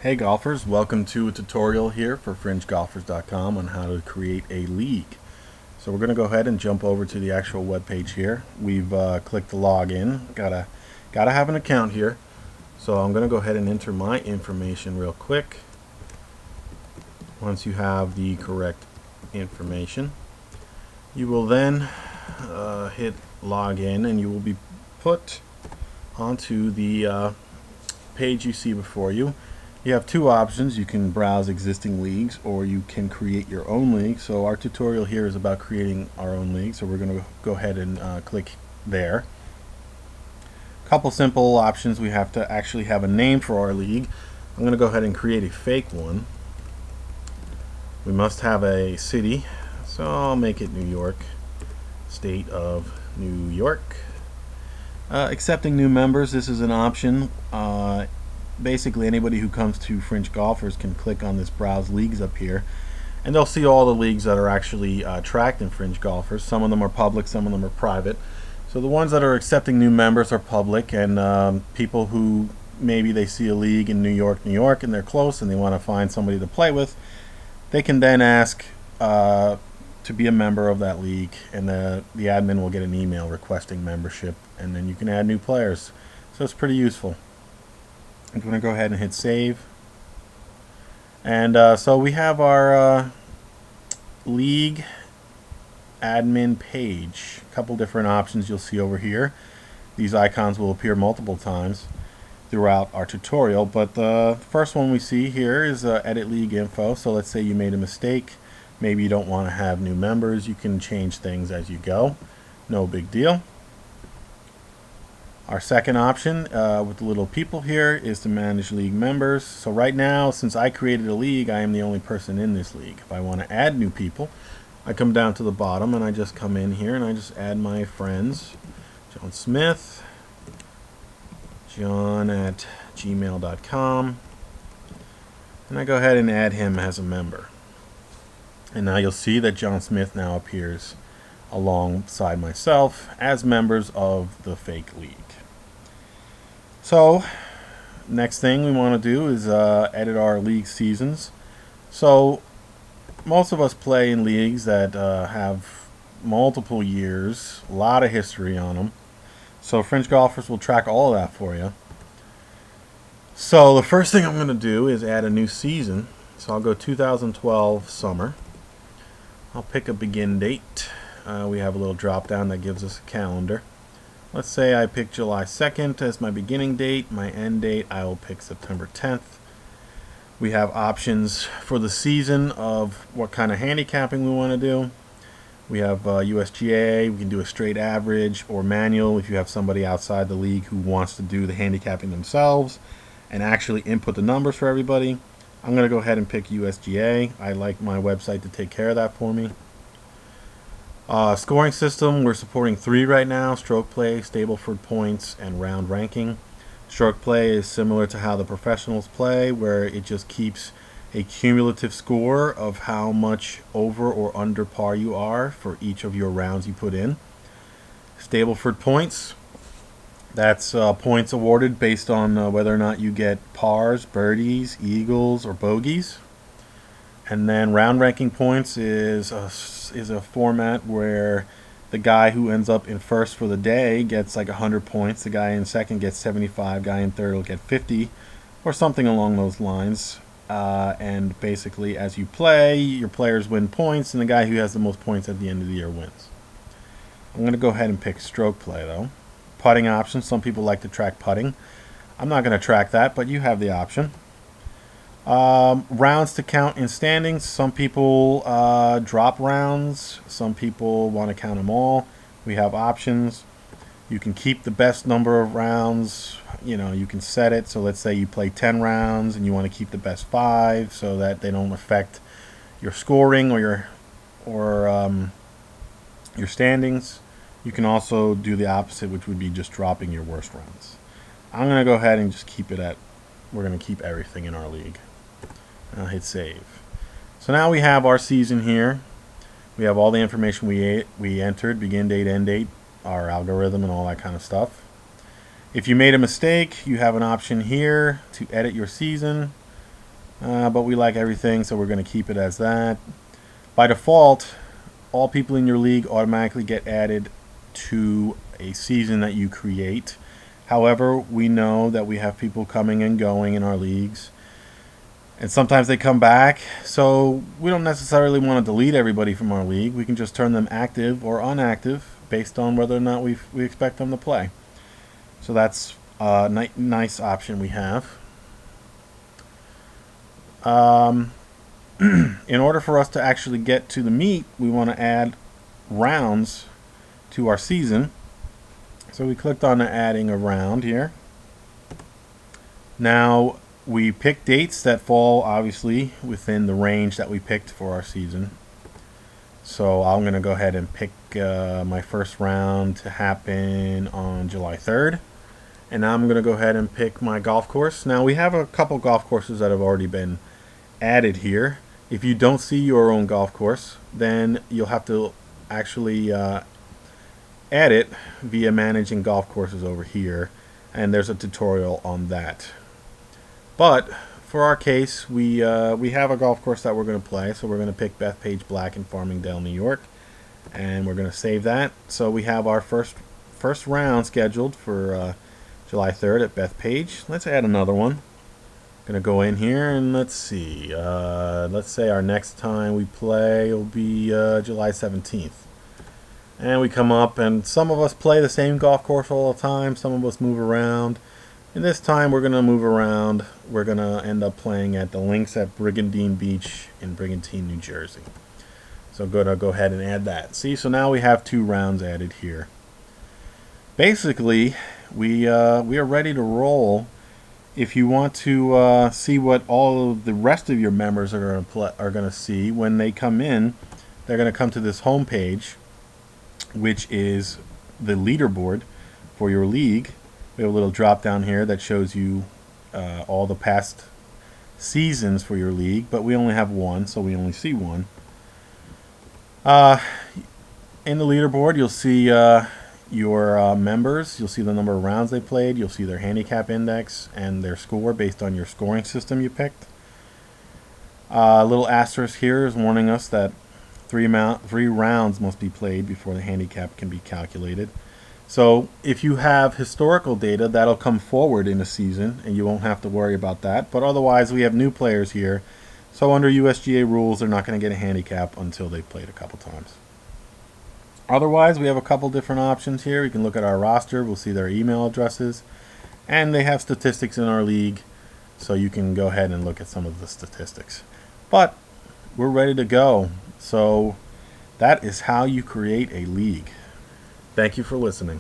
Hey golfers, welcome to a tutorial here for fringegolfers.com on how to create a league. So we're going to go ahead and jump over to the actual web page here. We've clicked the login. Gotta have an account here. So I'm going to go ahead and enter my information real quick. Once you have the correct information, you will then hit login and you will be put onto the page you see before you. You have two options. You can browse existing leagues or you can create your own league. So our tutorial here is about creating our own league. So we're going to go ahead and click there. Couple simple options. We have to actually have a name for our league. I'm going to go ahead and create a fake one. We must have a city. So I'll make it New York. State of New York. Accepting new members. This is an option. Basically anybody who comes to Fringe Golfers can click on this browse leagues up here and they'll see all the leagues that are actually tracked in Fringe Golfers. Some of them are public, some of them are private. So the ones that are accepting new members are public, and people who maybe they see a league in New York, and they're close and they want to find somebody to play with, they can then ask to be a member of that league, and the admin will get an email requesting membership, and then you can add new players. So it's pretty useful. I'm going to go ahead and hit save. And so we have our league admin page. A couple different options you'll see over here. These icons will appear multiple times throughout our tutorial, but the first one we see here is edit league info. So let's say you made a mistake. Maybe you don't want to have new members. You can change things as you go. No big deal. Our second option with the little people here is to manage league members. So right now, since I created a league, I am the only person in this league. If I want to add new people, I come down to the bottom and I just come in here and I just add my friends. John Smith, john@gmail.com, and I go ahead and add him as a member. And now you'll see that John Smith now appears alongside myself as members of the fake league. So next thing we want to do is edit our league seasons. So most of us play in leagues that have multiple years, a lot of history on them. So Fringe Golfers will track all of that for you. So the first thing I'm going to do is add a new season. So I'll go 2012 summer. I'll pick a begin date. We have a little drop down that gives us a calendar. Let's say I pick July 2nd as my beginning date. My end date, I will pick September 10th. We have options for the season of what kind of handicapping we want to do. We have USGA. We can do a straight average or manual if you have somebody outside the league who wants to do the handicapping themselves and actually input the numbers for everybody. I'm going to go ahead and pick USGA. I like my website to take care of that for me. Scoring system, we're supporting 3 right now: stroke play, Stableford points, and round ranking. Stroke play is similar to how the professionals play, where it just keeps a cumulative score of how much over or under par you are for each of your rounds you put in. Stableford points, that's points awarded based on whether or not you get pars, birdies, eagles, or bogeys. And then round ranking points is a format where the guy who ends up in first for the day gets like 100 points. The guy in second gets 75. Guy in third will get 50, or something along those lines. And basically, as you play, your players win points, and the guy who has the most points at the end of the year wins. I'm going to go ahead and pick stroke play though. Putting options. Some people like to track putting. I'm not going to track that, but you have the option. Rounds to count in standings. Some people drop rounds. Some people want to count them all. We have options. You can keep the best number of rounds. You can set it. So let's say you play 10 rounds and you want to keep the best 5 so that they don't affect your scoring or your standings. You can also do the opposite, which would be just dropping your worst rounds. I'm going to go ahead and just keep it at, we're going to keep everything in our league. I'll hit save. So now we have our season here. We have all the information we entered, begin date, end date, our algorithm, and all that kind of stuff. If you made a mistake, you have an option here to edit your season. but we like everything, so we're going to keep it as that. By default, all people in your league automatically get added to a season that you create. However, we know that we have people coming and going in our leagues, and sometimes they come back, so we don't necessarily want to delete everybody from our league. We can just turn them active or inactive based on whether or not we expect them to play. So that's a nice option we have. In order for us to actually get to the meat, we want to add rounds to our season. So we clicked on adding a round here. Now we pick dates that fall obviously within the range that we picked for our season. So I'm going to go ahead and pick my first round to happen on July 3rd. And now I'm going to go ahead and pick my golf course. Now we have a couple golf courses that have already been added here. If you don't see your own golf course, then you'll have to actually add it via managing golf courses over here, and there's a tutorial on that. But for our case, we have a golf course that we're going to play, so we're going to pick Bethpage Black in Farmingdale, New York, and we're going to save that. So we have our first round scheduled for July 3rd at Bethpage. Let's add another one. Gonna go in here and let's see. Let's say our next time we play will be July 17th. And we come up, and some of us play the same golf course all the time. Some of us move around. And this time we're gonna move around. We're gonna end up playing at the Links at Brigantine Beach in Brigantine, New Jersey. So I'm gonna go ahead and add that. See, so now we have 2 rounds added here. Basically, we are ready to roll. If you want to see what all of the rest of your members are going to see when they come in, they're going to come to this home page, which is the leaderboard for your league. We have a little drop down here that shows you all the past seasons for your league, but we only have one, so we only see one. In the leaderboard, you'll see your members. You'll see the number of rounds they played. You'll see their handicap index and their score based on your scoring system you picked. A little asterisk here is warning us that 3 rounds must be played before the handicap can be calculated. So if you have historical data, that'll come forward in a season and you won't have to worry about that. But otherwise, we have new players here, so under USGA rules, they're not going to get a handicap until they've played a couple times. Otherwise, we have a couple different options here. We can look at our roster. We'll see their email addresses. And they have statistics in our league, so you can go ahead and look at some of the statistics. But we're ready to go. So that is how you create a league. Thank you for listening.